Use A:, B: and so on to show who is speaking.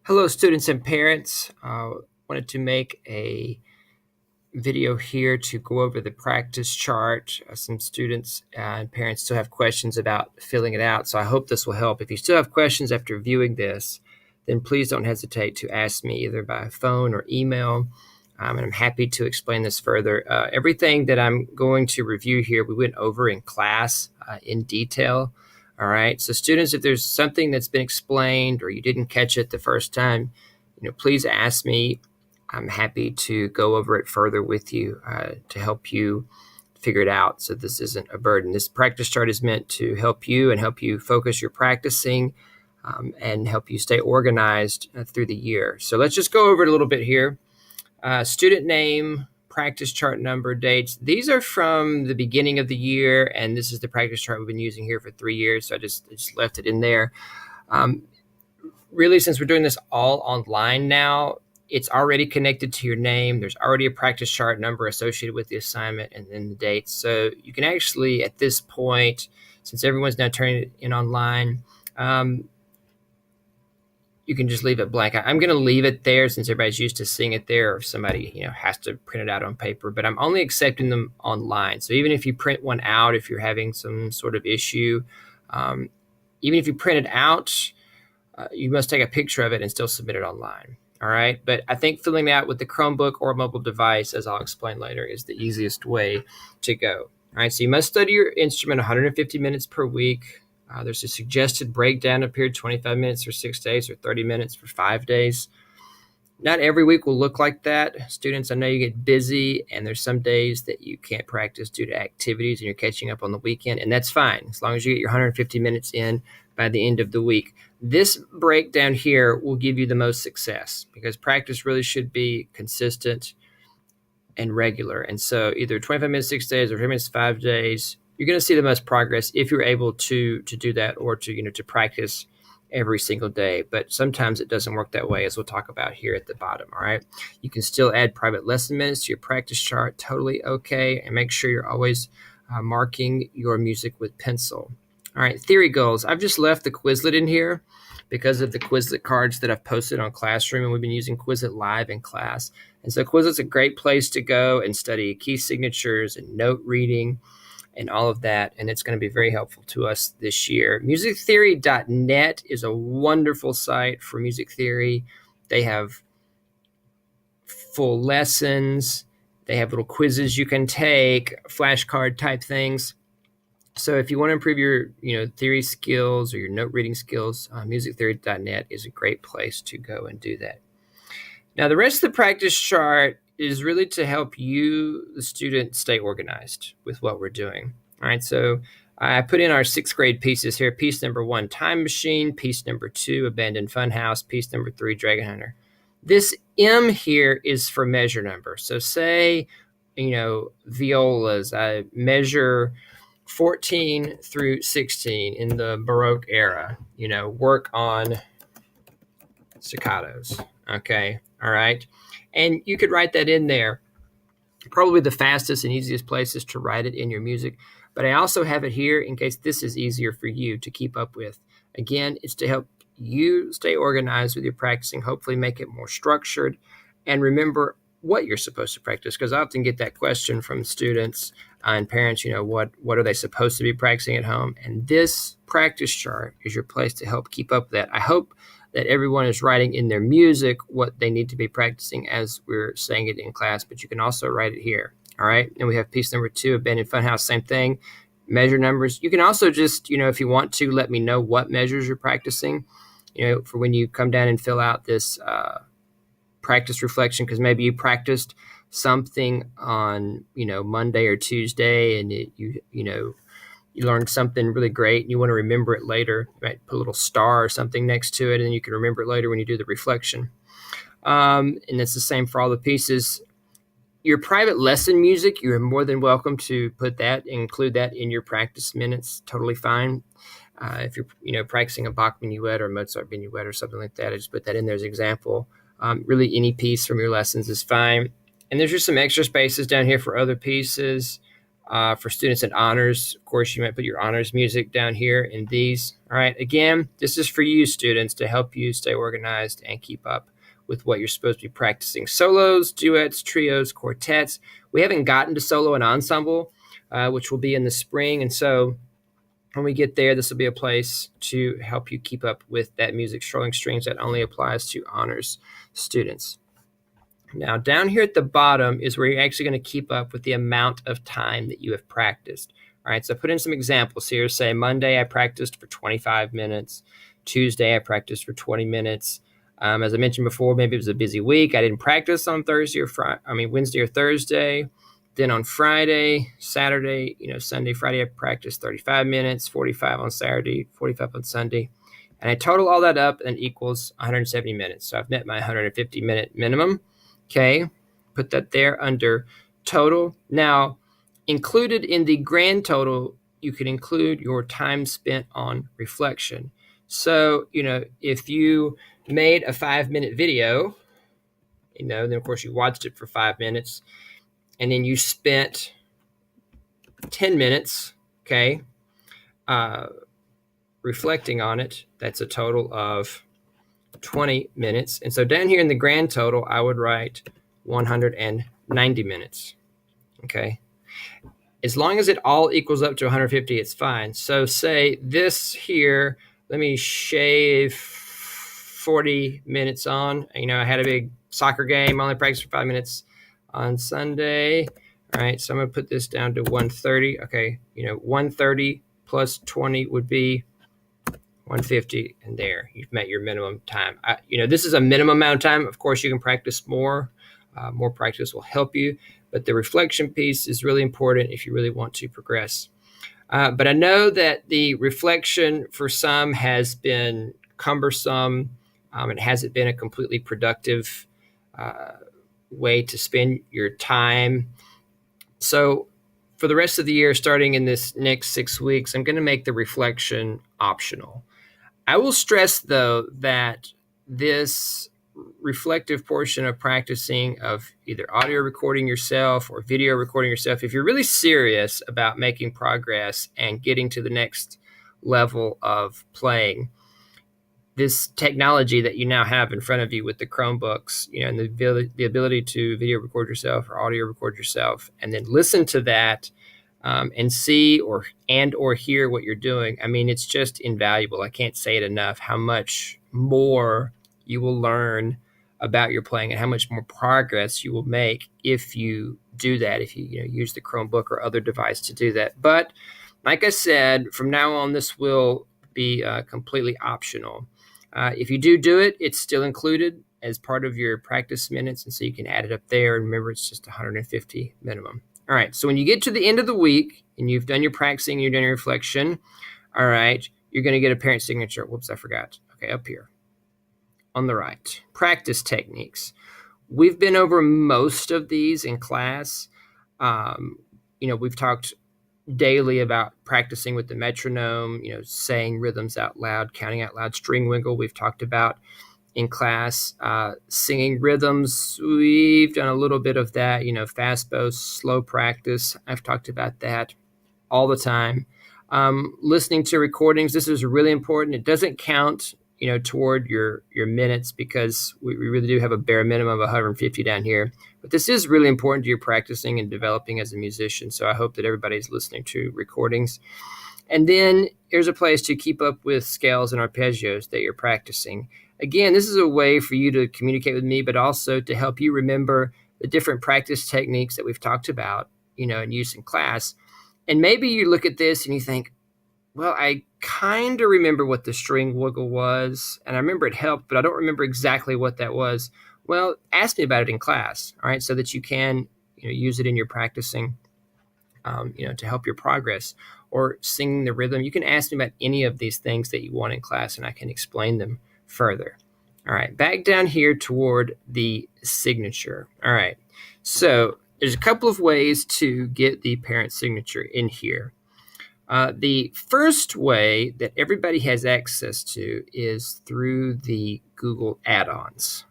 A: Hello, students and parents. Wanted to make a video here to go over the practice chart. Some students and parents still have questions about filling it out, so I hope this will help. If you still have questions after viewing this, then please don't hesitate to ask me either by phone or email, and I'm happy to explain this further. Everything that I'm going to review here, we went over in class in detail. All right. So students, if there's something that's been explained or you didn't catch it the first time, please ask me. I'm happy to go over it further with you to help you figure it out so this isn't a burden. This practice chart is meant to help you and help you focus your practicing and help you stay organized through the year. So let's just go over it a little bit here. Student name, practice chart number, dates. These are from the beginning of the year, and this is the practice chart we've been using here for 3 years, so I just left it in there. Really, since we're doing this all online now, it's already connected to your name. There's already a practice chart number associated with the assignment and then the dates. So you can actually, at this point, since everyone's now turning it in online, you can just leave it blank. I'm going to leave it there since everybody's used to seeing it there, or if somebody has to print it out on paper. But I'm only accepting them online. So even if you print one out, if you're having some sort of issue, even if you print it out, you must take a picture of it and still submit it online. All right. But I think filling it out with the Chromebook or mobile device, as I'll explain later, is the easiest way to go. All right. So you must study your instrument 150 minutes per week. There's a suggested breakdown of period 25 minutes for 6 days or 30 minutes for 5 days. Not every week will look like that. Students, I know you get busy and there's some days that you can't practice due to activities and you're catching up on the weekend, and that's fine as long as you get your 150 minutes in by the end of the week. This breakdown here will give you the most success because practice really should be consistent and regular. And so either 25 minutes 6 days or 10 minutes 5 days, you're going to see the most progress if you're able to do that, or to practice every single day. But sometimes it doesn't work that way, as we'll talk about here at the bottom. All right. You can still add private lesson minutes to your practice chart. Totally okay. And make sure you're always marking your music with pencil. All right. Theory goals. I've just left the Quizlet in here because of the Quizlet cards that I've posted on Classroom, and we've been using Quizlet live in class. And so Quizlet's a great place to go and study key signatures and note reading and all of that, and it's going to be very helpful to us this year. Musictheory.net is a wonderful site for music theory. They have full lessons. They have little quizzes you can take, flashcard type things. So if you want to improve your theory skills or your note reading skills, musictheory.net is a great place to go and do that. Now, the rest of the practice chart is really to help you, the student, stay organized with what we're doing. All right, so I put in our 6th grade pieces here. Piece number 1, Time Machine. Piece number 2, Abandoned Funhouse. Piece number 3, Dragon Hunter. This M here is for measure number. So say, violas, I measure 14 through 16 in the Baroque era, work on staccatos. Okay. All right. And you could write that in there. Probably the fastest and easiest place is to write it in your music. But I also have it here in case this is easier for you to keep up with. Again, it's to help you stay organized with your practicing, hopefully make it more structured, and remember what you're supposed to practice. Because I often get that question from students and parents, what are they supposed to be practicing at home? And this practice chart is your place to help keep up with that. I hope that everyone is writing in their music what they need to be practicing as we're saying it in class, but you can also write it here. All right. And we have piece number 2, Abandoned Funhouse, same thing, measure numbers. You can also just, if you want to, let me know what measures you're practicing, for when you come down and fill out this practice reflection, because maybe you practiced something on, Monday or Tuesday, and you learned something really great and you want to remember it later. You might put a little star or something next to it, and then you can remember it later when you do the reflection. And it's the same for all the pieces. Your private lesson music, you're more than welcome to include that in your practice minutes. Totally fine. If you're practicing a Bach minuet or Mozart minuet or something like that, I just put that in there as an example. Really, any piece from your lessons is fine. And there's just some extra spaces down here for other pieces. For students in honors, of course, you might put your honors music down here in these. All right. Again, this is for you students to help you stay organized and keep up with what you're supposed to be practicing. Solos, duets, trios, quartets. We haven't gotten to solo and ensemble, which will be in the spring. And so when we get there, this will be a place to help you keep up with that music. Strolling strings, that only applies to honors students. Now, down here at the bottom is where you're actually going to keep up with the amount of time that you have practiced. All right, so put in some examples here. Say Monday, I practiced for 25 minutes. Tuesday, I practiced for 20 minutes. As I mentioned before, maybe it was a busy week. I didn't practice on Wednesday or Thursday. Then on Friday, Saturday, Sunday, Friday, I practiced 35 minutes, 45 on Saturday, 45 on Sunday. And I total all that up and equals 170 minutes. So I've met my 150-minute minimum. Okay, put that there under total. Now, included in the grand total, you can include your time spent on reflection. So, if you made a 5-minute video, then of course you watched it for 5 minutes, and then you spent 10 minutes, okay, reflecting on it. That's a total of 20 minutes. And so down here in the grand total, I would write 190 minutes. Okay. As long as it all equals up to 150, it's fine. So say this here, let me shave 40 minutes on. I had a big soccer game. I only practiced for 5 minutes on Sunday. All right. So I'm going to put this down to 130. Okay. 130 plus 20 would be 150, and there you've met your minimum time. This is a minimum amount of time. Of course, you can practice more. More practice will help you, but the reflection piece is really important if you really want to progress. But I know that the reflection for some has been cumbersome. It hasn't been a completely productive way to spend your time. So for the rest of the year, starting in this next 6 weeks, I'm going to make the reflection optional. I will stress, though, that this reflective portion of practicing, of either audio recording yourself or video recording yourself, if you're really serious about making progress and getting to the next level of playing, this technology that you now have in front of you with the Chromebooks, and the ability to video record yourself or audio record yourself, and then listen to that and see or hear what you're doing. I mean, it's just invaluable. I can't say it enough how much more you will learn about your playing and how much more progress you will make if you do that, if you use the Chromebook or other device to do that. But like I said, from now on, this will be completely optional. If you do it, it's still included as part of your practice minutes, and so you can add it up there. And remember, it's just 150 minimum. All right, so when you get to the end of the week and you've done your practicing, you've done your reflection, all right, you're going to get a parent signature. Whoops, I forgot. Okay, up here on the right. Practice techniques. We've been over most of these in class. We've talked daily about practicing with the metronome, saying rhythms out loud, counting out loud, string wiggle. We've talked about in class, singing rhythms. We've done a little bit of that, fast bow, slow practice. I've talked about that all the time. Listening to recordings, this is really important. It doesn't count, toward your minutes, because we really do have a bare minimum of 150 down here. But this is really important to your practicing and developing as a musician. So I hope that everybody's listening to recordings. And then here's a place to keep up with scales and arpeggios that you're practicing. Again, this is a way for you to communicate with me, but also to help you remember the different practice techniques that we've talked about, and use in class. And maybe you look at this and you think, well, I kind of remember what the string wiggle was, and I remember it helped, but I don't remember exactly what that was. Well, ask me about it in class, all right, so that you can use it in your practicing, to help your progress. Or singing the rhythm. You can ask me about any of these things that you want in class, and I can explain them further. All right, back down here toward the signature. All right, so there's a couple of ways to get the parent signature in here. The first way that everybody has access to is through the Google add-ons.